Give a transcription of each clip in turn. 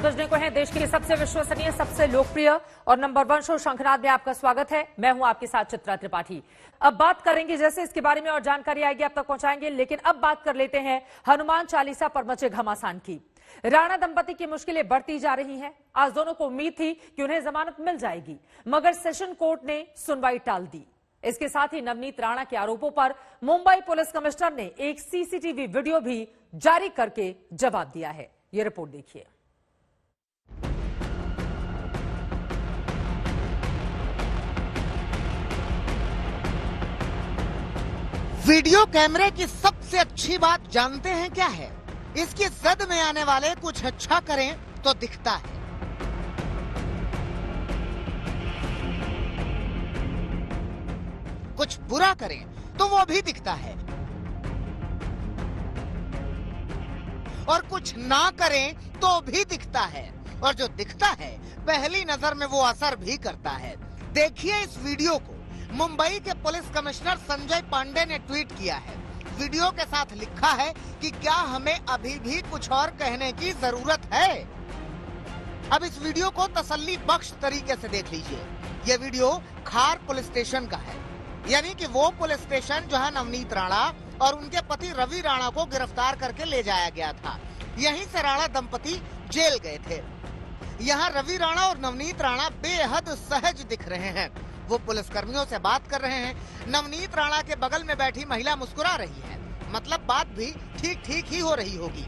बजने को है। देश के सबसे विश्वसनीय, सबसे लोकप्रिय और नंबर 1 शो शंखनाद में आपका स्वागत है। मैं हूं आपके साथ चित्रा त्रिपाठी। अब बात करेंगे, जैसे इसके बारे में और जानकारी आएगी आप तक पहुंचाएंगे, लेकिन अब बात कर लेते हैं हनुमान चालीसा पर मचे घमासान की। राणा दंपति की मुश्किलें बढ़ती जा रही हैं। आज दोनों को उम्मीद थी कि उन्हें जमानत मिल जाएगी, मगर सेशन कोर्ट ने सुनवाई टाल दी। इसके साथ ही नवनीत राणा के आरोपों पर मुंबई पुलिस कमिश्नर ने एक सीसीटीवी वीडियो भी जारी करके जवाब दिया है। ये रिपोर्ट देखिए। वीडियो कैमरे की सबसे अच्छी बात जानते हैं क्या है? इसकी जद में आने वाले कुछ अच्छा करें तो दिखता है, कुछ बुरा करें तो वो भी दिखता है, और कुछ ना करें तो भी दिखता है। और जो दिखता है पहली नजर में वो असर भी करता है। देखिए इस वीडियो को। मुंबई के पुलिस कमिश्नर संजय पांडे ने ट्वीट किया है। वीडियो के साथ लिखा है कि क्या हमें अभी भी कुछ और कहने की जरूरत है। अब इस वीडियो को तसल्ली बख्श तरीके से देख लीजिए। ये वीडियो खार पुलिस स्टेशन का है, यानी कि वो पुलिस स्टेशन जहां नवनीत राणा और उनके पति रवि राणा को गिरफ्तार करके ले जाया गया था। यहीं से राणा दंपति जेल गए थे। यहाँ रवि राणा और नवनीत राणा बेहद सहज दिख रहे हैं। वो पुलिस कर्मियों से बात कर रहे हैं। नवनीत राणा के बगल में बैठी महिला मुस्कुरा रही है, मतलब बात भी ठीक ठीक ही हो रही होगी।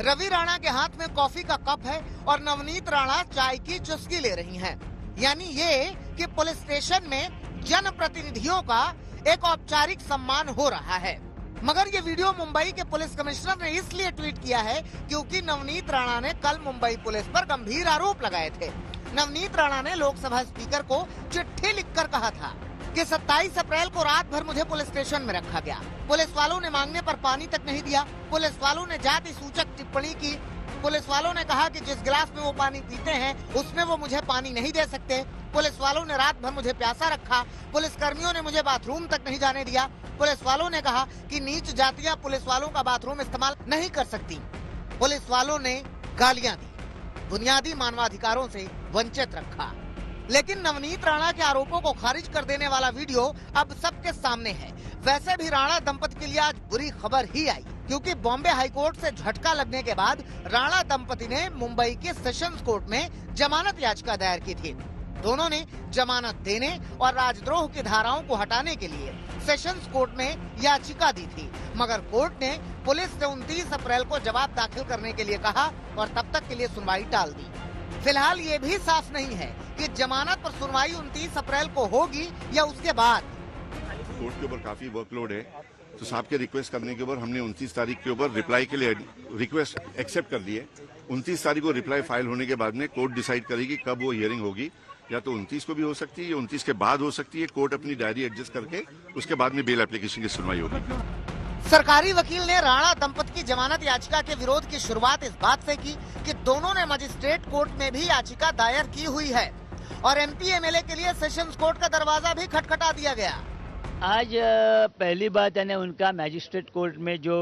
रवि राणा के हाथ में कॉफी का कप है और नवनीत राणा चाय की चुस्की ले रही हैं। यानी ये कि पुलिस स्टेशन में जनप्रतिनिधियों का एक औपचारिक सम्मान हो रहा है। मगर ये वीडियो मुंबई के पुलिस कमिश्नर ने इसलिए ट्वीट किया है क्योंकि नवनीत राणा ने कल मुंबई पुलिस पर गंभीर आरोप लगाए थे। नवनीत राणा ने लोकसभा स्पीकर को चिट्ठी लिखकर कहा था कि 27 अप्रैल को रात भर मुझे पुलिस स्टेशन में रखा गया। पुलिस वालों ने मांगने पर पानी तक नहीं दिया। पुलिस वालों ने जाति सूचक टिप्पणी की। पुलिस वालों ने कहा कि जिस गिलास में वो पानी पीते हैं उसमें वो मुझे पानी नहीं दे सकते। पुलिस वालों ने रात भर मुझे प्यासा रखा। पुलिस कर्मियों ने मुझे बाथरूम तक नहीं जाने दिया। पुलिस वालों ने कहा कि नीच जातियां पुलिस वालों का बाथरूम इस्तेमाल नहीं कर सकती। पुलिस वालों ने गालियां दी, बुनियादी मानवाधिकारों से वंचित रखा। लेकिन नवनीत राणा के आरोपों को खारिज कर देने वाला वीडियो अब सबके सामने है। वैसे भी राणा दंपति के लिए आज बुरी खबर ही आई, क्योंकि बॉम्बे हाईकोर्ट से झटका लगने के बाद राणा दंपति ने मुंबई के सेशंस कोर्ट में जमानत याचिका दायर की थी। दोनों ने जमानत देने और राजद्रोह की धाराओं को हटाने के लिए सेशंस कोर्ट में याचिका दी थी, मगर कोर्ट ने पुलिस से 29 अप्रैल को जवाब दाखिल करने के लिए कहा और तब तक के लिए सुनवाई टाल दी। फिलहाल ये भी साफ नहीं है कि जमानत पर सुनवाई 29 अप्रैल को होगी या उसके बाद। कोर्ट के ऊपर काफी वर्कलोड है, तो साहब के रिक्वेस्ट करने के ऊपर हमने 29 तारीख के ऊपर रिप्लाई के लिए रिक्वेस्ट एक्सेप्ट कर ली है। 29 तारीख को रिप्लाई फाइल होने के बाद में कोर्ट डिसाइड करेगी कब वो हियरिंग होगी। या तो 29 को भी हो सकती है या 29 के बाद हो सकती है। कोर्ट अपनी डायरी एडजस्ट करके उसके बाद में बेल एप्लीकेशन की सुनवाई होगी। सरकारी वकील ने राणा दंपति की जमानत याचिका के विरोध की शुरुआत इस बात से की कि दोनों ने मजिस्ट्रेट कोर्ट में भी याचिका दायर की हुई है और एमपी एमएलए के लिए सेशंस कोर्ट का दरवाजा भी खटखटा दिया गया। आज पहली बात है उनका मैजिस्ट्रेट कोर्ट में जो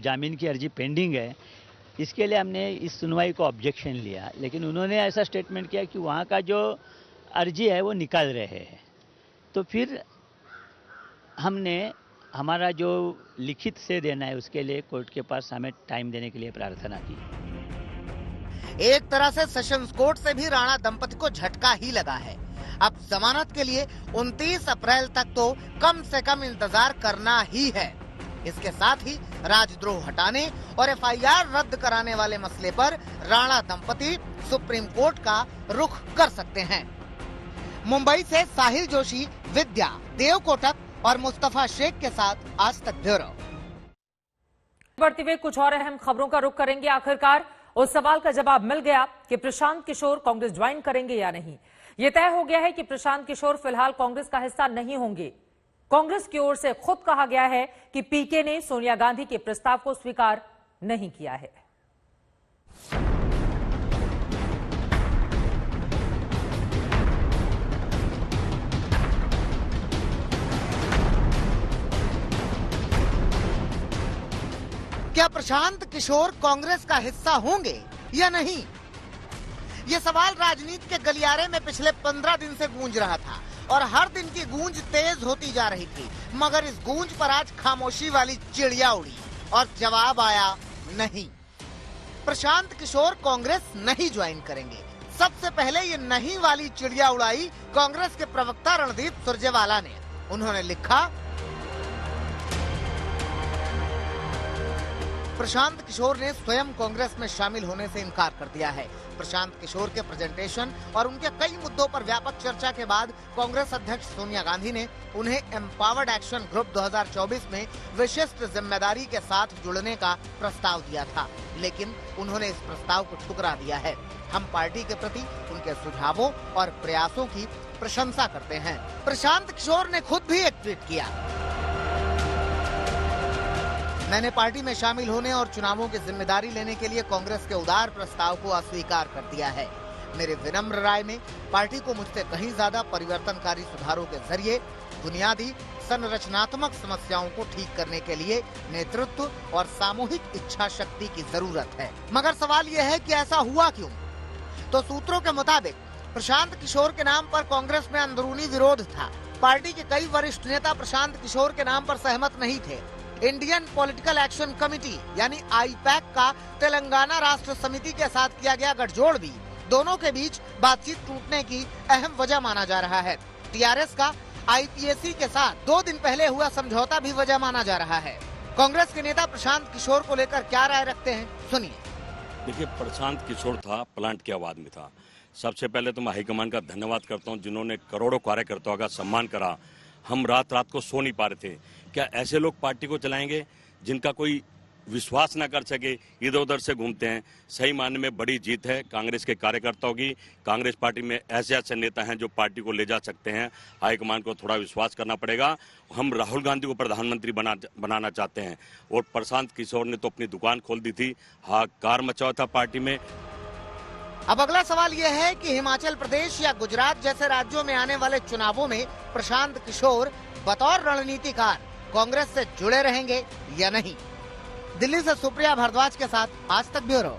जामीन की अर्जी पेंडिंग है, इसके लिए हमने इस सुनवाई को ऑब्जेक्शन लिया, लेकिन उन्होंने ऐसा स्टेटमेंट किया कि वहाँ का जो अर्जी है वो निकाल रहे हैं। तो फिर हमने हमारा जो लिखित से देना है उसके लिए कोर्ट के पास हमें टाइम देने के लिए प्रार्थना की। एक तरह से सेशंस कोर्ट से भी राणा दंपति को झटका ही लगा है। अब जमानत के लिए 29 अप्रैल तक तो कम से कम इंतजार करना ही है। इसके साथ ही राजद्रोह हटाने और एफआईआर रद्द कराने वाले मसले पर राणा दंपति सुप्रीम कोर्ट का रुख कर सकते हैं। मुंबई से साहिल जोशी, विद्या, देव कोटक और मुस्तफा शेख के साथ आज तक ब्यूरो। बढ़ते हुए कुछ और अहम खबरों का रुख करेंगे। आखिरकार उस सवाल का जवाब मिल गया कि प्रशांत किशोर कांग्रेस ज्वाइन करेंगे या नहीं। यह तय हो गया है कि प्रशांत किशोर फिलहाल कांग्रेस का हिस्सा नहीं होंगे। कांग्रेस की ओर से खुद कहा गया है कि पीके ने सोनिया गांधी के प्रस्ताव को स्वीकार नहीं किया है। क्या प्रशांत किशोर कांग्रेस का हिस्सा होंगे या नहीं? ये सवाल राजनीति के गलियारे में पिछले 15 दिन से गूंज रहा था और हर दिन की गूंज तेज होती जा रही थी, मगर इस गूंज पर आज खामोशी वाली चिड़िया उड़ी और जवाब आया नहीं। प्रशांत किशोर कांग्रेस नहीं ज्वाइन करेंगे। सबसे पहले ये नहीं वाली चिड़िया उड़ाई कांग्रेस के प्रवक्ता रणदीप सुरजेवाला ने। उन्होंने लिखा, प्रशांत किशोर ने स्वयं कांग्रेस में शामिल होने से इनकार कर दिया है। प्रशांत किशोर के प्रेजेंटेशन और उनके कई मुद्दों पर व्यापक चर्चा के बाद कांग्रेस अध्यक्ष सोनिया गांधी ने उन्हें एम्पावर्ड एक्शन ग्रुप 2024 में विशिष्ट जिम्मेदारी के साथ जुड़ने का प्रस्ताव दिया था, लेकिन उन्होंने इस प्रस्ताव को ठुकरा दिया है। हम पार्टी के प्रति उनके सुझावों और प्रयासों की प्रशंसा करते हैं। प्रशांत किशोर ने खुद भी एक ट्वीट किया, मैंने पार्टी में शामिल होने और चुनावों की जिम्मेदारी लेने के लिए कांग्रेस के उदार प्रस्ताव को अस्वीकार कर दिया है। मेरे विनम्र राय में पार्टी को मुझसे कहीं ज्यादा परिवर्तनकारी सुधारों के जरिए बुनियादी संरचनात्मक समस्याओं को ठीक करने के लिए नेतृत्व और सामूहिक इच्छा शक्ति की जरूरत है। मगर सवाल यह है कि ऐसा हुआ क्यों? तो सूत्रों के मुताबिक प्रशांत किशोर के नाम पर कांग्रेस में अंदरूनी विरोध था। पार्टी के कई वरिष्ठ नेता प्रशांत किशोर के नाम पर सहमत नहीं थे। इंडियन पॉलिटिकल एक्शन कमेटी यानी आईपैक का तेलंगाना राष्ट्र समिति के साथ किया गया गठजोड़ भी दोनों के बीच बातचीत टूटने की अहम वजह माना जा रहा है। टीआरएस का आईपीएसी के साथ 2 दिन पहले हुआ समझौता भी वजह माना जा रहा है। कांग्रेस के नेता प्रशांत किशोर को लेकर क्या राय रखते हैं, सुनिए। देखिए, प्रशांत किशोर था, प्लांट के आबाद में था। सबसे पहले तो मैं हाईकमान का धन्यवाद करता हूं जिन्होंने करोड़ों कार्यकर्ताओं का सम्मान करा। हम रात रात को सो नहीं पा रहे थे। क्या ऐसे लोग पार्टी को चलाएंगे जिनका कोई विश्वास न कर सके, इधर उधर से घूमते हैं? सही मायने में बड़ी जीत है कांग्रेस के कार्यकर्ताओं की। कांग्रेस पार्टी में ऐसे ऐसे नेता हैं जो पार्टी को ले जा सकते हैं। हाईकमान को थोड़ा विश्वास करना पड़ेगा। हम राहुल गांधी को प्रधानमंत्री बनाना चाहते हैं और प्रशांत किशोर ने तो अपनी दुकान खोल दी थी, हाहाकार मचा था पार्टी में। अब अगला सवाल यह है कि हिमाचल प्रदेश या गुजरात जैसे राज्यों में आने वाले चुनावों में प्रशांत किशोर बतौर रणनीतिकार कांग्रेस से जुड़े रहेंगे या नहीं। दिल्ली से सुप्रिया भारद्वाज के साथ आज तक ब्यूरो।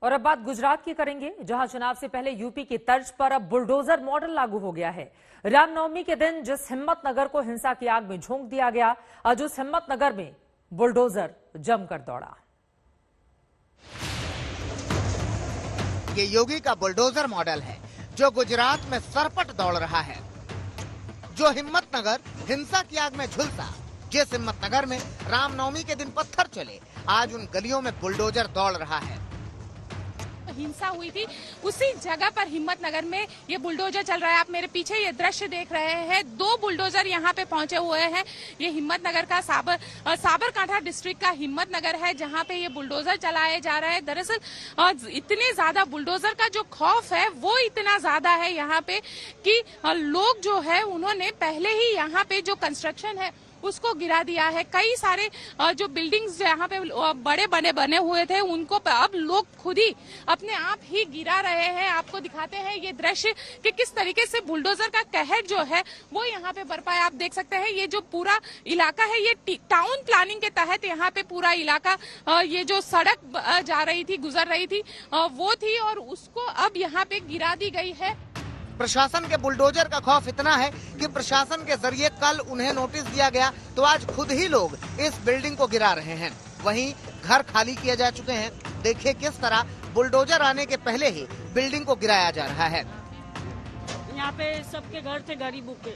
और अब बात गुजरात की करेंगे, जहां चुनाव से पहले यूपी की तर्ज पर अब बुलडोजर मॉडल लागू हो गया है। रामनवमी के दिन जिस हिम्मतनगर को हिंसा की आग में झोंक दिया गया, आज उस हिम्मतनगर में बुलडोजर जमकर दौड़ा। ये योगी का बुलडोजर मॉडल है जो गुजरात में सरपट दौड़ रहा है। जो हिम्मतनगर हिंसा की आग में झुलसा, जिस हिम्मतनगर में रामनवमी के दिन पत्थर चले, आज उन गलियों में बुलडोजर दौड़ रहा है। हिंसा हुई थी उसी जगह पर हिम्मतनगर में ये बुलडोजर चल रहा है। आप मेरे पीछे ये दृश्य देख रहे हैं, 2 बुलडोजर यहाँ पे पहुंचे हुए हैं। ये हिम्मतनगर का साबरकांठा डिस्ट्रिक्ट का हिम्मतनगर है जहाँ पे ये बुलडोजर चलाए जा रहे हैं। दरअसल इतने ज्यादा बुलडोजर का जो खौफ है वो इतना ज्यादा है यहाँ पे कि लोग जो है उन्होंने पहले ही यहाँ पे जो कंस्ट्रक्शन है उसको गिरा दिया है। कई सारे जो बिल्डिंग्स यहाँ पे बड़े बने हुए थे उनको अब लोग खुद ही अपने आप ही गिरा रहे हैं। आपको दिखाते हैं ये दृश्य कि किस तरीके से बुलडोजर का कहर जो है वो यहाँ पे बरपा है। आप देख सकते हैं ये जो पूरा इलाका है ये टाउन प्लानिंग के तहत यहाँ पे पूरा इलाका ये जो सड़क जा रही थी, गुजर रही थी वो थी और उसको अब यहाँ पे गिरा दी गई है। प्रशासन के बुलडोजर का खौफ इतना है कि प्रशासन के जरिए कल उन्हें नोटिस दिया गया तो आज खुद ही लोग इस बिल्डिंग को गिरा रहे हैं। वहीं घर खाली किए जा चुके हैं। देखिए किस तरह बुलडोजर आने के पहले ही बिल्डिंग को गिराया जा रहा है। यहाँ पे सबके घर थे गरीबों के,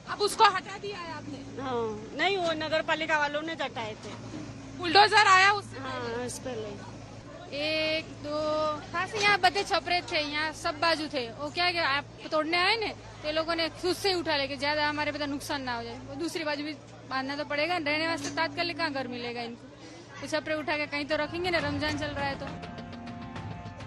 अब उसको हटा दिया है आपने? हाँ, नहीं वो नगर पालिका वालों ने हटाए थे। बुलडोजर आया उस हाँ, इस पहले 1 2 खास यहाँ बदे छपरे थे, यहाँ सब बाजू थे। वो क्या है कि आप तोड़ने आए ने तो लोगों ने खुद से ही उठा लेके ज्यादा हमारे पता नुकसान ना हो जाए। वो दूसरी बाजू भी बांधना तो पड़ेगा, रहने वास्ते तात्कालिक कहाँ घर मिलेगा इनको। तो छपरे उठा के कहीं तो रखेंगे ना, रमजान चल रहा है तो।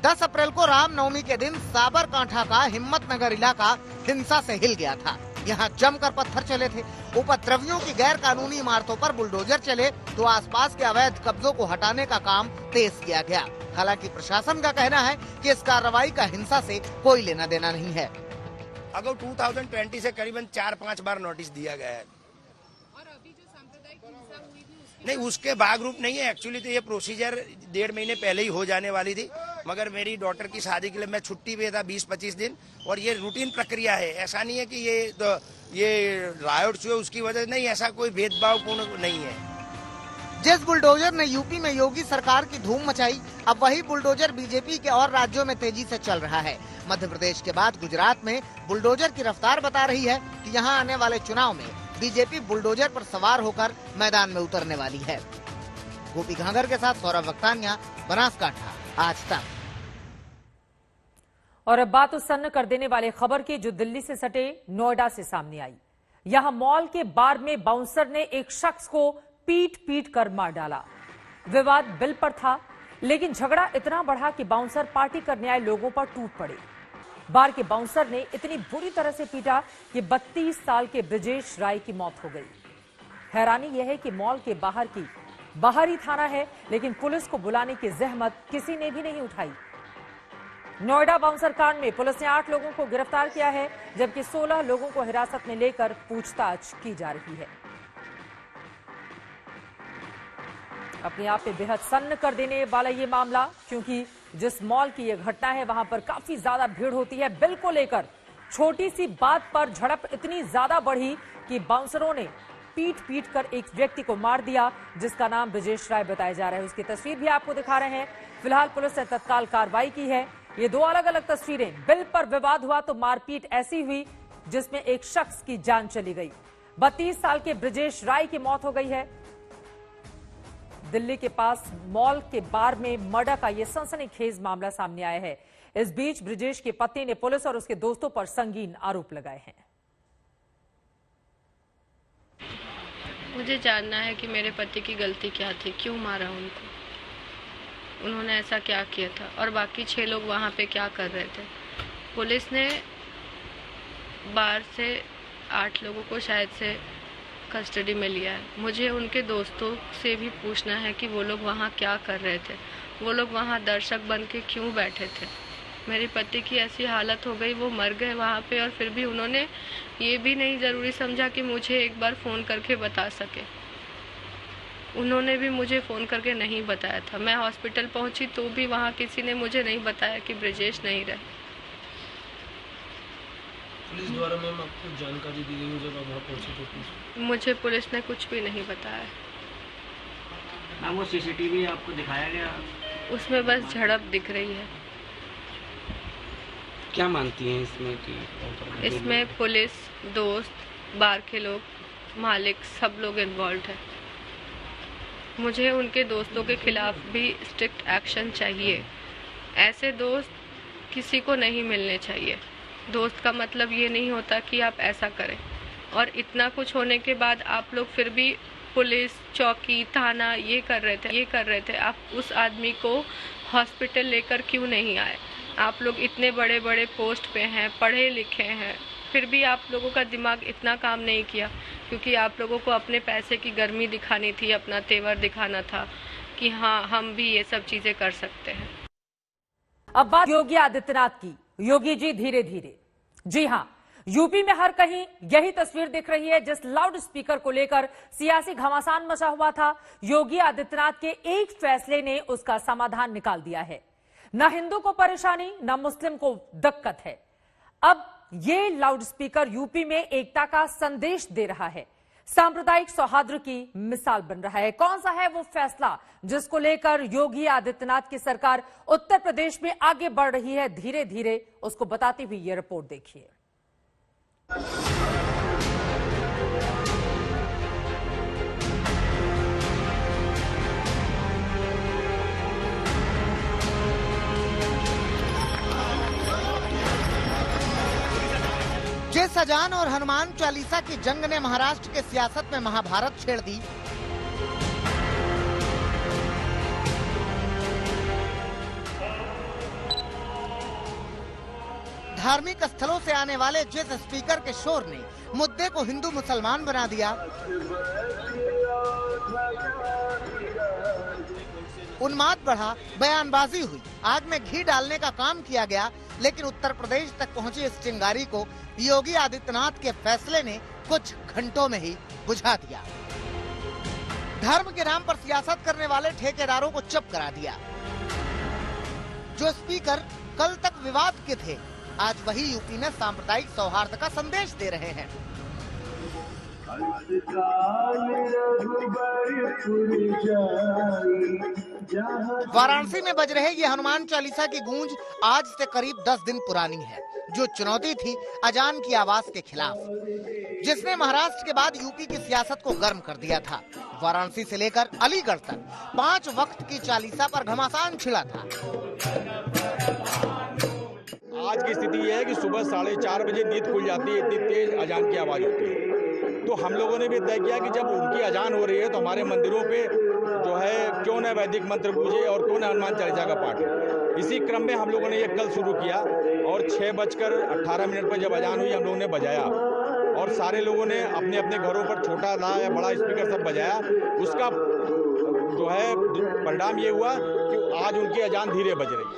10 अप्रैल को रामनवमी के दिन साबरकांठा का हिम्मतनगर इलाका हिंसा से हिल गया था। यहाँ जमकर पत्थर चले थे। उपद्रवियों की गैर कानूनी इमारतों पर बुलडोजर चले तो आसपास के अवैध कब्जों को हटाने का काम तेज किया गया। हालांकि प्रशासन का कहना है कि इस कार्रवाई का हिंसा से कोई लेना देना नहीं है। अगर 2020 से करीबन 4-5 बार नोटिस दिया गया है। और अभी जो सांप्रदायिक हिंसा हुई थी नहीं, उसके भाग रूप नहीं है। एक्चुअली तो ये प्रोसीजर 1.5 महीने पहले ही हो जाने वाली थी, मगर मेरी डॉटर की शादी के लिए मैं छुट्टी पे था 20-25 दिन, और ये रूटीन प्रक्रिया है। ऐसा नहीं है कि ये रायोट्स हुए उसकी वजह नहीं, ऐसा कोई भेदभावपूर्ण नहीं है। जिस बुलडोजर ने यूपी में योगी सरकार की धूम मचाई, अब वही बुलडोजर बीजेपी के और राज्यों में तेजी से चल रहा है। मध्य प्रदेश के बाद गुजरात में बुलडोजर की रफ्तार बता रही है कि यहां आने वाले चुनाव में बीजेपी बुलडोजर पर सवार होकर मैदान में उतरने वाली है। गोपी घांगर के साथ सौरभ वक्तानिया, बनासकांठा, आज तक। और अब बात उस सन्न कर देने वाले खबर की जो दिल्ली से सटे नोएडा से सामने आई। यहां मॉल के बार में बाउंसर ने एक शख्स को पीट कर मार डाला। विवाद बिल पर था, लेकिन झगड़ा इतना बढ़ा कि बाउंसर पार्टी करने आए लोगों पर टूट पड़े। बार के बाउंसर ने इतनी बुरी तरह से पीटा कि 32 साल के ब्रिजेश राय की मौत हो गई। हैरानी यह है कि मॉल के बाहर ही थाना है, लेकिन पुलिस को बुलाने की जहमत किसी ने भी नहीं उठाई। नोएडा बाउंसर कांड में पुलिस ने 8 लोगों को गिरफ्तार किया है, जबकि 16 लोगों को हिरासत में लेकर पूछताछ की जा रही है। अपने आप में बेहद सन्न कर देने वाला ये मामला, क्योंकि जिस मॉल की ये घटना है वहां पर काफी ज्यादा भीड़ होती है। बिल को लेकर छोटी सी बात पर झड़प इतनी ज्यादा बढ़ी कि बाउंसरों ने पीट कर एक व्यक्ति को मार दिया, जिसका नाम ब्रिजेश राय बताया जा रहा है। उसकी तस्वीर भी आपको दिखा रहे हैं। फिलहाल पुलिस ने तत्काल कार्रवाई की है। ये 2 अलग-अलग तस्वीरें। बिल पर विवाद हुआ तो मारपीट ऐसी हुई जिसमें एक शख्स की जान चली गई। 32 साल के ब्रिजेश राय की मौत हो गई है। दिल्ली के पास मॉल के बार में मर्डर का यह सनसनीखेज मामला सामने आया है। इस बीच ब्रिजेश की पत्नी ने पुलिस और उसके दोस्तों पर संगीन आरोप लगाए हैं। मुझे जानना है कि मेरे पति की गलती क्या थी, क्यों मारा उनको, उन्होंने ऐसा क्या किया था, और बाकी 6 लोग वहां पे क्या कर रहे थे। पुलिस ने बार से 8 लोगों को शायद से कस्टडी में लिया है। मुझे उनके दोस्तों से भी पूछना है कि वो लोग वहाँ क्या कर रहे थे, वो लोग वहाँ दर्शक बन के क्यों बैठे थे। मेरे पति की ऐसी हालत हो गई, वो मर गए वहाँ पे, और फिर भी उन्होंने ये भी नहीं ज़रूरी समझा कि मुझे एक बार फ़ोन करके बता सके। उन्होंने भी मुझे फ़ोन करके नहीं बताया था। मैं हॉस्पिटल पहुँची तो भी वहाँ किसी ने मुझे नहीं बताया कि ब्रिजेश नहीं रहे। पुलिस द्वारा मैम आपको जानकारी दी गई जब आप वहाँ पहुँचे तो? मुझे पुलिस ने कुछ भी नहीं बताया। मैम वो सीसीटीवी आपको दिखाया गया? उसमें बस झड़प दिख रही है। क्या मानती हैं इसमें कि? इसमें पुलिस, दोस्त, बार के लोग, मालिक, सब लोग इन्वॉल्व है। मुझे उनके दोस्तों के खिलाफ भी स्ट्रिक्ट एक्शन चाहिए। ऐसे दोस्त किसी को नहीं मिलने चाहिए। दोस्त का मतलब ये नहीं होता कि आप ऐसा करें, और इतना कुछ होने के बाद आप लोग फिर भी पुलिस चौकी थाना ये कर रहे थे। आप उस आदमी को हॉस्पिटल लेकर क्यों नहीं आए? आप लोग इतने बड़े बड़े पोस्ट पे हैं, पढ़े लिखे हैं, फिर भी आप लोगों का दिमाग इतना काम नहीं किया, क्योंकि आप लोगों को अपने पैसे की गर्मी दिखानी थी, अपना तेवर दिखाना था कि हाँ हम भी ये सब चीजें कर सकते हैं। अब बात योगी आदित्यनाथ की। योगी जी धीरे धीरे, जी हां, यूपी में हर कहीं यही तस्वीर दिख रही है। जिस लाउड स्पीकर को लेकर सियासी घमासान मचा हुआ था, योगी आदित्यनाथ के एक फैसले ने उसका समाधान निकाल दिया है। न हिंदू को परेशानी, न मुस्लिम को दिक्कत है। अब ये लाउड स्पीकर यूपी में एकता का संदेश दे रहा है, सांप्रदायिक सौहार्द की मिसाल बन रहा है। कौन सा है वो फैसला जिसको लेकर योगी आदित्यनाथ की सरकार उत्तर प्रदेश में आगे बढ़ रही है धीरे धीरे, उसको बताती हुई ये रिपोर्ट देखिए। जय सजान और हनुमान चालीसा की जंग ने महाराष्ट्र के सियासत में महाभारत छेड़ दी। धार्मिक स्थलों से आने वाले जिस स्पीकर के शोर ने मुद्दे को हिंदू मुसलमान बना दिया, उन्माद बढ़ा, बयानबाजी हुई, आग में घी डालने का काम किया गया, लेकिन उत्तर प्रदेश तक पहुंची इस चिंगारी को योगी आदित्यनाथ के फैसले ने कुछ घंटों में ही बुझा दिया। धर्म के नाम पर सियासत करने वाले ठेकेदारों को चुप करा दिया। जो स्पीकर कल तक विवाद के थे, आज वही यूपी में सांप्रदायिक सौहार्द का संदेश दे रहे हैं। वाराणसी में बज रहे ये हनुमान चालीसा की गूंज आज से करीब 10 दिन पुरानी है, जो चुनौती थी अजान की आवाज के खिलाफ, जिसने महाराष्ट्र के बाद यूपी की सियासत को गर्म कर दिया था। वाराणसी से लेकर अलीगढ़ तक 5 वक्त की चालीसा पर घमासान छिड़ा था। आज की स्थिति यह है कि सुबह 4:30 बजे नींद खुल जाती है, इतनी तेज अजान की आवाज होती है। तो हम लोगों ने भी तय किया कि जब उनकी अजान हो रही है तो हमारे मंदिरों पे जो है क्यों न वैदिक मंत्र गूंजे और क्यों न हनुमान चालीसा का पाठ हो। इसी क्रम में हम लोगों ने ये कल शुरू किया और 6:18 पर जब अजान हुई हम लोगों ने बजाया और सारे लोगों ने अपने अपने घरों पर छोटा था या बड़ा स्पीकर सब बजाया। उसका जो है परिणाम ये हुआ कि आज उनकी अजान धीरे बज रही है।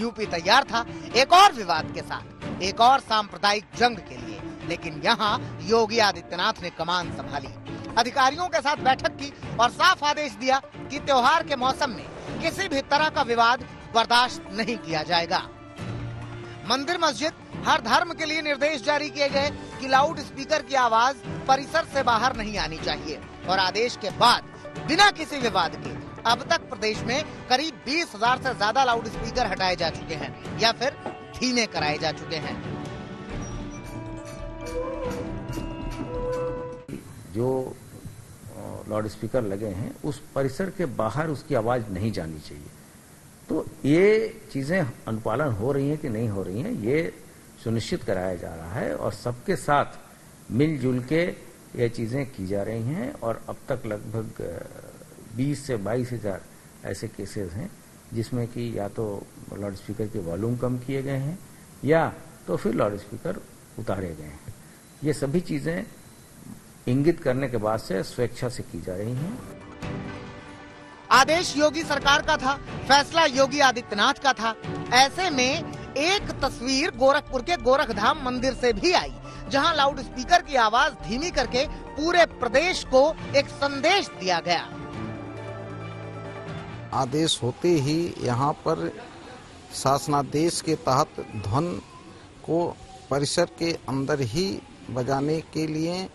यूपी तैयार था एक और विवाद के साथ, एक और सांप्रदायिक जंग के लिए, लेकिन यहाँ योगी आदित्यनाथ ने कमान संभाली, अधिकारियों के साथ बैठक की और साफ आदेश दिया कि त्योहार के मौसम में किसी भी तरह का विवाद बर्दाश्त नहीं किया जाएगा। मंदिर मस्जिद हर धर्म के लिए निर्देश जारी किए गए कि लाउड स्पीकर की आवाज परिसर से बाहर नहीं आनी चाहिए और आदेश के बाद बिना किसी विवाद के अब तक प्रदेश में करीब 20,000 से ज्यादा लाउड स्पीकर हटाए जा चुके हैं या फिर धीमे कराए जा चुके हैं। जो लाउड स्पीकर लगे हैं उस परिसर के बाहर उसकी आवाज नहीं जानी चाहिए। तो ये चीजें अनुपालन हो रही हैं कि नहीं हो रही हैं, ये सुनिश्चित कराया जा रहा है और सबके साथ मिलजुल के ये चीजें की जा रही हैं और अब तक लगभग 20 से 22,000 ऐसे केसेस हैं जिसमें कि या तो लाउड स्पीकर के वॉल्यूम कम किए गए हैं या तो फिर लाउड स्पीकर उतारे गए हैं। ये सभी चीजें इंगित करने के बाद से स्वेच्छा से की जा रही हैं। आदेश योगी सरकार का था, फैसला योगी आदित्यनाथ का था। ऐसे में एक तस्वीर गोरखपुर के गोरखधाम मंदिर से भी आई, जहां लाउड स्पीकर की आवाज धीमी करके पूरे प्रदेश को एक संदेश दिया गया। आदेश होते ही यहाँ पर शासनादेश के तहत ध्वन को परिसर के अंदर ही बजाने के लिए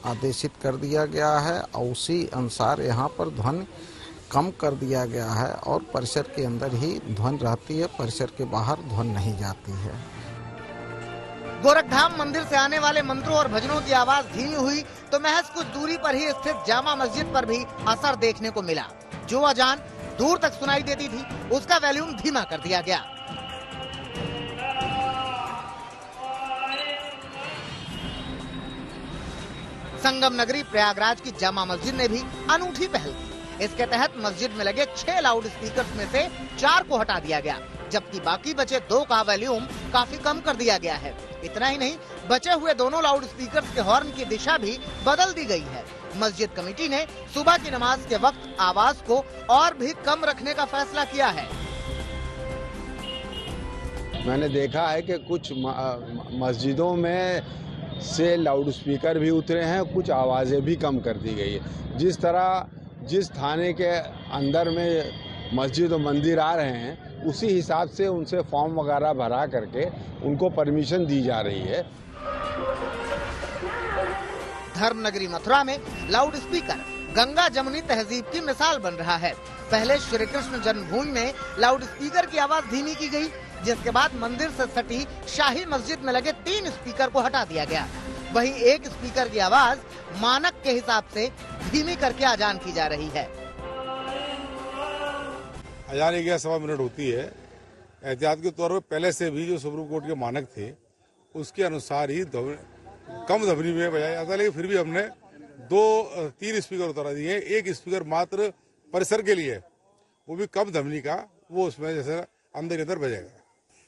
आदेशित कर दिया गया है और उसी अनुसार यहाँ पर ध्वन कम कर दिया गया है और परिसर के अंदर ही ध्वन रहती है, परिसर के बाहर ध्वन नहीं जाती है। गोरखधाम मंदिर से आने वाले मंत्रों और भजनों की आवाज धीमी हुई तो महज कुछ दूरी पर ही स्थित जामा मस्जिद पर भी असर देखने को मिला। जो अजान दूर तक सुनाई देती थी उसका वॉल्यूम धीमा कर दिया गया। संगम नगरी प्रयागराज की जामा मस्जिद ने भी अनूठी पहल की। इसके तहत मस्जिद में लगे 6 लाउड स्पीकर्स में से 4 को हटा दिया गया, जबकि बाकी बचे 2 का वॉल्यूम काफी कम कर दिया गया है। इतना ही नहीं, बचे हुए दोनों लाउड स्पीकर्स के हॉर्न की दिशा भी बदल दी गई है। मस्जिद कमेटी ने सुबह की नमाज के वक्त आवाज को और भी कम रखने का फैसला किया है। मैंने देखा है कि कुछ मस्जिदों में से लाउड स्पीकर भी उतरे हैं, कुछ आवाजें भी कम कर दी गई है। जिस तरह जिस थाने के अंदर में मस्जिद और मंदिर आ रहे हैं उसी हिसाब से उनसे फॉर्म वगैरह भरा करके उनको परमिशन दी जा रही है। धर्मनगरी मथुरा में लाउड स्पीकर गंगा जमुनी तहजीब की मिसाल बन रहा है। पहले श्री कृष्ण जन्मभूमि में लाउड स्पीकर की आवाज धीमी की गई, जिसके बाद मंदिर से सटी शाही मस्जिद में लगे 3 स्पीकर को हटा दिया गया। वहीं एक स्पीकर की आवाज मानक के हिसाब से धीमी करके अजान की जा रही है। अजान 11-15 मिनट होती है। एहतियात के तौर पर पहले से भी जो सुप्रीम कोर्ट के मानक थे उसके अनुसार ही कम ध्वनि में बजाया जाता है, लेकिन फिर भी हमने 2-3 स्पीकर उतार दिए। एक स्पीकर मात्र परिसर के लिए, वो भी कम ध्वनि का, वो उसमें जैसे अंदर बजेगा।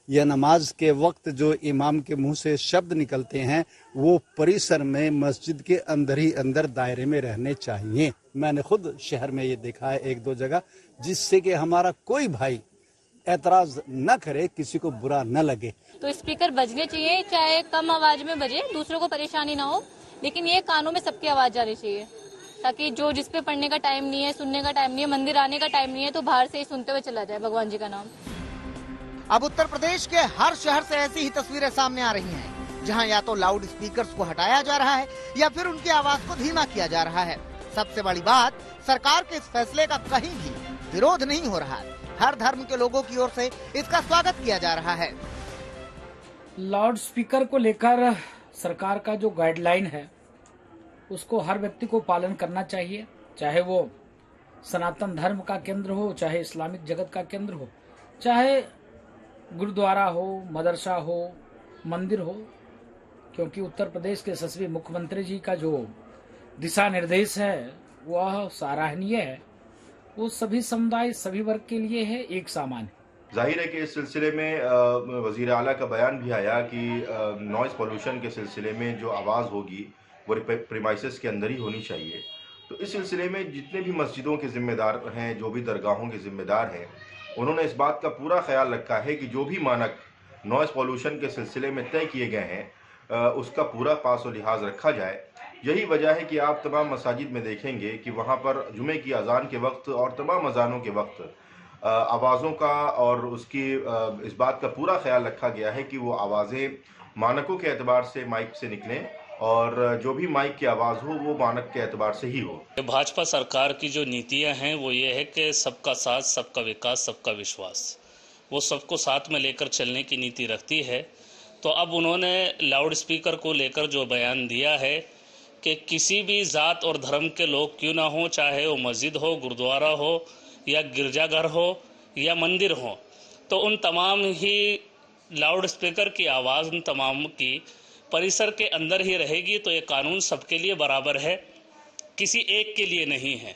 यह नमाज के वक्त जो इमाम के मुंह से शब्द निकलते हैं वो परिसर में मस्जिद के अंदर ही अंदर दायरे में रहने चाहिए। मैंने खुद शहर में ये देखा है 1-2 जगह, जिससे कि हमारा कोई भाई एतराज न करे, किसी को बुरा न लगे। तो स्पीकर बजने चाहिए, चाहे कम आवाज में बजे, दूसरों को परेशानी ना हो, लेकिन ये कानों में सबकी आवाज जानी चाहिए ताकि जो जिस पे पढ़ने का टाइम नहीं है, सुनने का टाइम नहीं है, मंदिर आने का टाइम नहीं है, तो बाहर से ही सुनते हुए चला जाए भगवान जी का नाम। अब उत्तर प्रदेश के हर शहर से ऐसी ही तस्वीरें सामने आ रही हैं, जहां या तो लाउड स्पीकर्स को हटाया जा रहा है या फिर उनकी आवाज को धीमा किया जा रहा है। सबसे बड़ी बात, सरकार के इस फैसले का कहीं भी विरोध नहीं हो रहा। हर धर्म के लोगों की ओर से इसका स्वागत किया जा रहा है। लाउड स्पीकर को लेकर सरकार का जो गाइडलाइन है उसको हर व्यक्ति को पालन करना चाहिए, चाहे वो सनातन धर्म का केंद्र हो, चाहे इस्लामिक जगत का केंद्र हो, चाहे गुरुद्वारा हो, मदरसा हो, मंदिर हो, क्योंकि उत्तर प्रदेश के यशस्वी मुख्यमंत्री जी का जो दिशा निर्देश है वह सराहनीय है। वो सभी समुदाय, सभी वर्ग के लिए है, एक समान है। जाहिर है कि इस सिलसिले में वजीर आला का बयान भी आया कि नॉइज पोल्यूशन के सिलसिले में जो आवाज़ होगी वो प्रीमाइसेस के अंदर ही होनी चाहिए। तो इस सिलसिले में जितने भी मस्जिदों के जिम्मेदार हैं, जो भी दरगाहों के जिम्मेदार हैं, उन्होंने इस बात का पूरा ख्याल रखा है कि जो भी मानक नॉइज़ पोल्यूशन के सिलसिले में तय किए गए हैं उसका पूरा पास और लिहाज रखा जाए। यही वजह है कि आप तमाम मसाजिद में देखेंगे कि वहाँ पर जुमे की अजान के वक्त और तमाम अजानों के वक्त आवाज़ों का और उसकी इस बात का पूरा ख्याल रखा गया है कि वो आवाज़ें मानकों के एतबार से माइक से निकलें और जो भी माइक की आवाज़ हो वो मानक के एतबार से ही हो। भाजपा सरकार की जो नीतियां हैं वो ये है कि सबका साथ, सबका विकास, सबका विश्वास, वो सबको साथ में लेकर चलने की नीति रखती है। तो अब उन्होंने लाउड स्पीकर को लेकर जो बयान दिया है कि किसी भी जात और धर्म के लोग क्यों ना हो, चाहे वो मस्जिद हो, गुरुद्वारा हो या गिरजाघर हो या मंदिर हो, तो उन तमाम ही लाउड स्पीकर की आवाज़ उन तमाम की परिसर के अंदर ही रहेगी। तो ये कानून सबके लिए बराबर है, किसी एक के लिए नहीं है।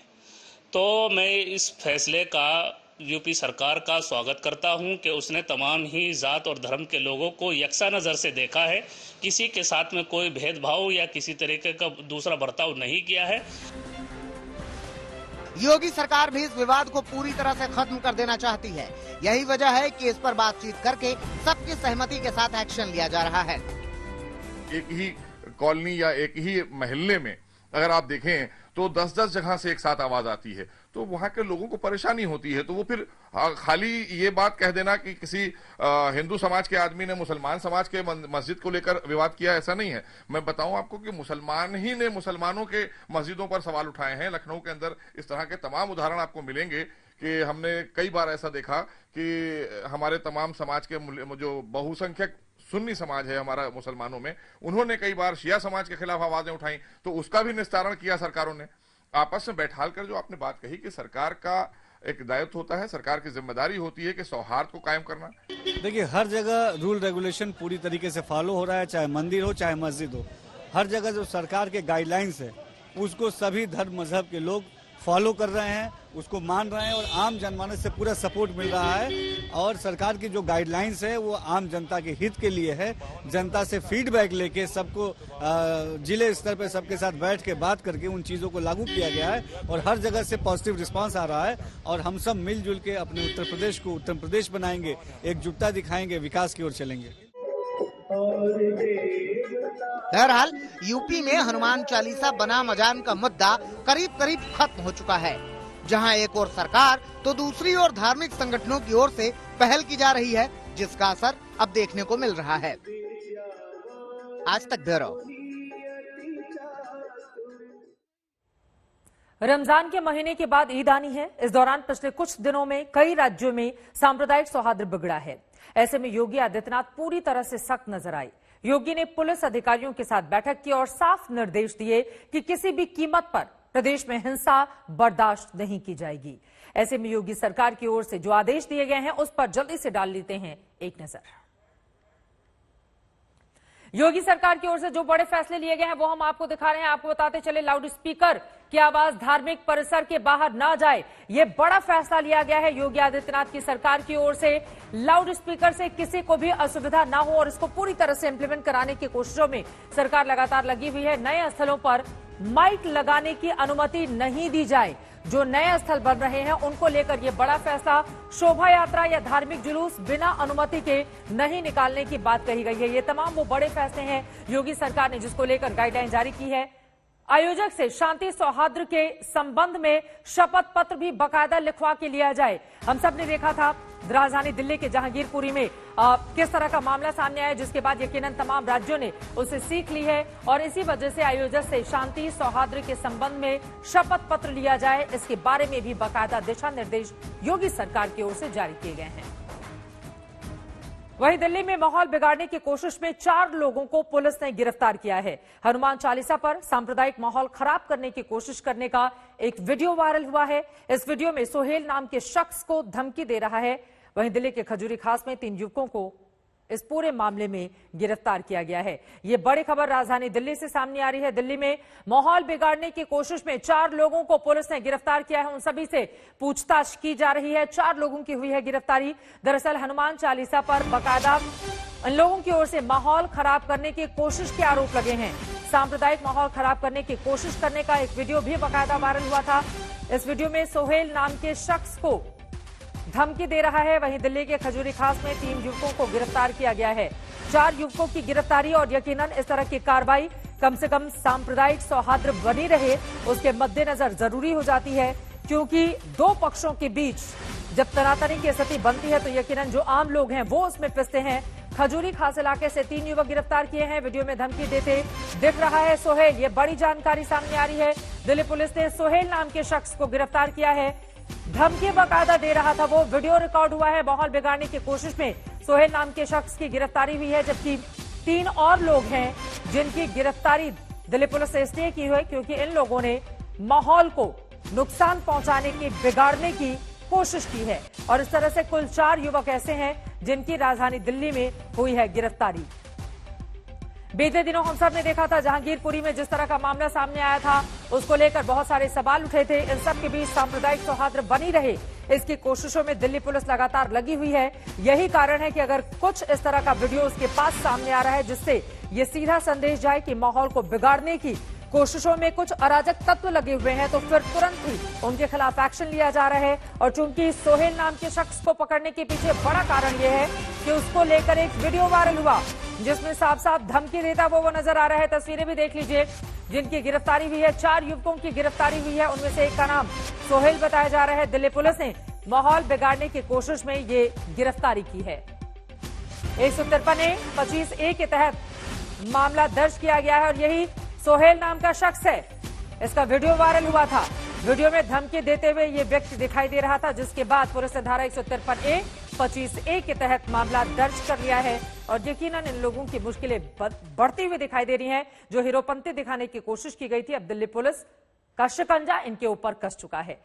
तो मैं इस फैसले का यूपी सरकार का स्वागत करता हूं कि उसने तमाम ही जात और धर्म के लोगों को यकसा नज़र से देखा है, किसी के साथ में कोई भेदभाव या किसी तरीके का दूसरा बर्ताव नहीं किया है। योगी सरकार भी इस विवाद को पूरी तरह से खत्म कर देना चाहती है। यही वजह है कि इस पर बातचीत करके सबकी सहमति के साथ एक्शन लिया जा रहा है। एक ही कॉलोनी या एक ही मोहल्ले में अगर आप देखें तो 10-10 जगह से एक साथ आवाज आती है, तो वहां के लोगों को परेशानी होती है। तो वो फिर खाली ये बात कह देना कि किसी हिंदू समाज के आदमी ने मुसलमान समाज के मस्जिद को लेकर विवाद किया, ऐसा नहीं है। मैं बताऊं आपको कि मुसलमान ही ने मुसलमानों के मस्जिदों पर सवाल उठाए हैं। लखनऊ के अंदर इस तरह के तमाम उदाहरण आपको मिलेंगे कि हमने कई बार ऐसा देखा कि हमारे तमाम समाज के जो बहुसंख्यक सुन्नी समाज है हमारा मुसलमानों में, उन्होंने कई बार शिया समाज के खिलाफ आवाजें उठाई, तो उसका भी निस्तारण किया सरकारों ने। आपस में बैठाल कर जो आपने बात कही कि सरकार का एक दायित्व होता है, सरकार की जिम्मेदारी होती है कि सौहार्द को कायम करना। देखिए, हर जगह रूल रेगुलेशन पूरी तरीके से फॉलो हो रहा है, चाहे मंदिर हो चाहे मस्जिद हो। हर जगह जो सरकार के गाइडलाइंस है उसको सभी धर्म मजहब के लोग फॉलो कर रहे हैं, उसको मान रहे हैं और आम जनमानस से पूरा सपोर्ट मिल रहा है। और सरकार की जो गाइडलाइंस है वो आम जनता के हित के लिए है। जनता से फीडबैक लेके सबको जिले स्तर पे सबके साथ बैठ के बात करके उन चीज़ों को लागू किया गया है और हर जगह से पॉजिटिव रिस्पांस आ रहा है। और हम सब मिलजुल के अपने उत्तर प्रदेश को उत्तर प्रदेश बनाएंगे, एकजुटता दिखाएंगे, विकास की ओर चलेंगे। बहरहाल यूपी में हनुमान चालीसा बनाम अजान का मुद्दा करीब करीब खत्म हो चुका है, जहां एक ओर सरकार तो दूसरी ओर धार्मिक संगठनों की ओर से पहल की जा रही है, जिसका असर अब देखने को मिल रहा है। आज तक ब्यूरो। रमजान के महीने के बाद ईद आनी है। इस दौरान पिछले कुछ दिनों में कई राज्यों में सांप्रदायिक सौहार्द बिगड़ा है। ऐसे में योगी आदित्यनाथ पूरी तरह से सख्त नजर आए। योगी ने पुलिस अधिकारियों के साथ बैठक की और साफ निर्देश दिए कि किसी भी कीमत पर प्रदेश में हिंसा बर्दाश्त नहीं की जाएगी। ऐसे में योगी सरकार की ओर से जो आदेश दिए गए हैं उस पर जल्दी से डाल लेते हैं एक नजर। योगी सरकार की ओर से जो बड़े फैसले लिए गए हैं वो हम आपको दिखा रहे हैं। आपको बताते चले, लाउड स्पीकर की आवाज धार्मिक परिसर के बाहर ना जाए, ये बड़ा फैसला लिया गया है योगी आदित्यनाथ की सरकार की ओर से। लाउड स्पीकर से किसी को भी असुविधा ना हो और इसको पूरी तरह से इंप्लीमेंट कराने की कोशिशों में सरकार लगातार लगी हुई है। नए स्थलों पर माइक लगाने की अनुमति नहीं दी जाए। जो नए स्थल बन रहे हैं उनको लेकर यह बड़ा फैसला। शोभा यात्रा या धार्मिक जुलूस बिना अनुमति के नहीं निकालने की बात कही गई है। ये तमाम वो बड़े फैसले हैं योगी सरकार ने जिसको लेकर गाइडलाइन जारी की है। आयोजक से शांति सौहार्द के संबंध में शपथ पत्र भी बाकायदा लिखवा के लिया जाए। हम सब ने देखा था राजधानी दिल्ली के जहांगीरपुरी में किस तरह का मामला सामने आया, जिसके बाद यकीनन तमाम राज्यों ने उसे सीख ली है और इसी वजह से आयोजक से शांति सौहार्द के संबंध में शपथ पत्र लिया जाए, इसके बारे में भी बाकायदा दिशा निर्देश योगी सरकार की ओर से जारी किए गए हैं। वहीं दिल्ली में माहौल बिगाड़ने की कोशिश में 4 लोगों को पुलिस ने गिरफ्तार किया है। हनुमान चालीसा पर सांप्रदायिक माहौल खराब करने की कोशिश करने का एक वीडियो वायरल हुआ है। इस वीडियो में सोहेल नाम के शख्स को धमकी दे रहा है। वहीं दिल्ली के खजूरी खास में 3 युवकों को इस पूरे मामले में गिरफ्तार किया गया है। ये बड़ी खबर राजधानी दिल्ली से सामने आ रही है। दिल्ली में माहौल बिगाड़ने की कोशिश में 4 लोगों को पुलिस ने गिरफ्तार किया है। उन सभी से पूछताछ की जा रही है। 4 लोगों की हुई है गिरफ्तारी। दरअसल हनुमान चालीसा पर बाकायदा इन लोगों की ओर से माहौल खराब करने की कोशिश के आरोप लगे हैं। सांप्रदायिक माहौल खराब करने की कोशिश करने का एक वीडियो भी बाकायदा वायरल हुआ था। इस वीडियो में सोहेल नाम के शख्स को धमकी दे रहा है। वहीं दिल्ली के खजूरी खास में 3 युवकों को गिरफ्तार किया गया है। 4 युवकों की गिरफ्तारी और यकीनन इस तरह की कार्रवाई कम से कम सांप्रदायिक सौहार्द बनी रहे उसके मद्देनजर जरूरी हो जाती है, क्योंकि 2 पक्षों के बीच जब तनातनी की स्थिति बनती है तो यकीनन जो आम लोग हैं वो उसमें पिसते हैं। खजूरी खास इलाके से 3 युवक गिरफ्तार किए हैं। वीडियो में धमकी देते दिख रहा है सोहेल। ये बड़ी जानकारी सामने आ रही है। दिल्ली पुलिस ने सोहेल नाम के शख्स को गिरफ्तार किया है। धमकी बाकायदा दे रहा था वो, वीडियो रिकॉर्ड हुआ है। माहौल बिगाड़ने की कोशिश में सोहेल नाम के शख्स की गिरफ्तारी हुई है, जबकि 3 और लोग हैं जिनकी गिरफ्तारी दिल्ली पुलिस ने इसलिए की है क्योंकि इन लोगों ने माहौल को नुकसान पहुंचाने की, बिगाड़ने की कोशिश की है। और इस तरह से कुल 4 युवक ऐसे हैं जिनकी राजधानी दिल्ली में हुई है गिरफ्तारी। बीते दिनों हम सब ने देखा था जहांगीरपुरी में जिस तरह का मामला सामने आया था, उसको लेकर बहुत सारे सवाल उठे थे। इन सब के बीच सांप्रदायिक सौहार्द बनी रहे इसकी कोशिशों में दिल्ली पुलिस लगातार लगी हुई है। यही कारण है कि अगर कुछ इस तरह का वीडियो उसके पास सामने आ रहा है जिससे ये सीधा संदेश जाए कि माहौल को बिगाड़ने की कोशिशों में कुछ अराजक तत्व लगे हुए हैं, तो फिर तुरंत ही उनके खिलाफ एक्शन लिया जा रहा है। और चूंकि सोहेल नाम के शख्स को पकड़ने के पीछे बड़ा कारण यह है कि उसको लेकर एक वीडियो वायरल हुआ जिसमें साफ साफ धमकी देता वो नजर आ रहा है। तस्वीरें भी देख लीजिए जिनकी गिरफ्तारी हुई है। 4 युवकों की गिरफ्तारी हुई है, उनमें से एक का नाम सोहेल बताया जा रहा है। दिल्ली पुलिस ने माहौल बिगाड़ने की कोशिश में ये गिरफ्तारी की है। 153A के तहत मामला दर्ज किया गया है और यही सोहेल नाम का शख्स है। इसका वीडियो वायरल हुआ था। वीडियो में धमकी देते हुए ये व्यक्ति दिखाई दे रहा था, जिसके बाद पुलिस ने धारा 153A 25A के तहत मामला दर्ज कर लिया है। और यकीनन इन लोगों की मुश्किलें बढ़ती हुई दिखाई दे रही हैं। जो हीरोपंती दिखाने की कोशिश की गई थी, अब दिल्ली पुलिस का शिकंजा इनके ऊपर कस चुका है।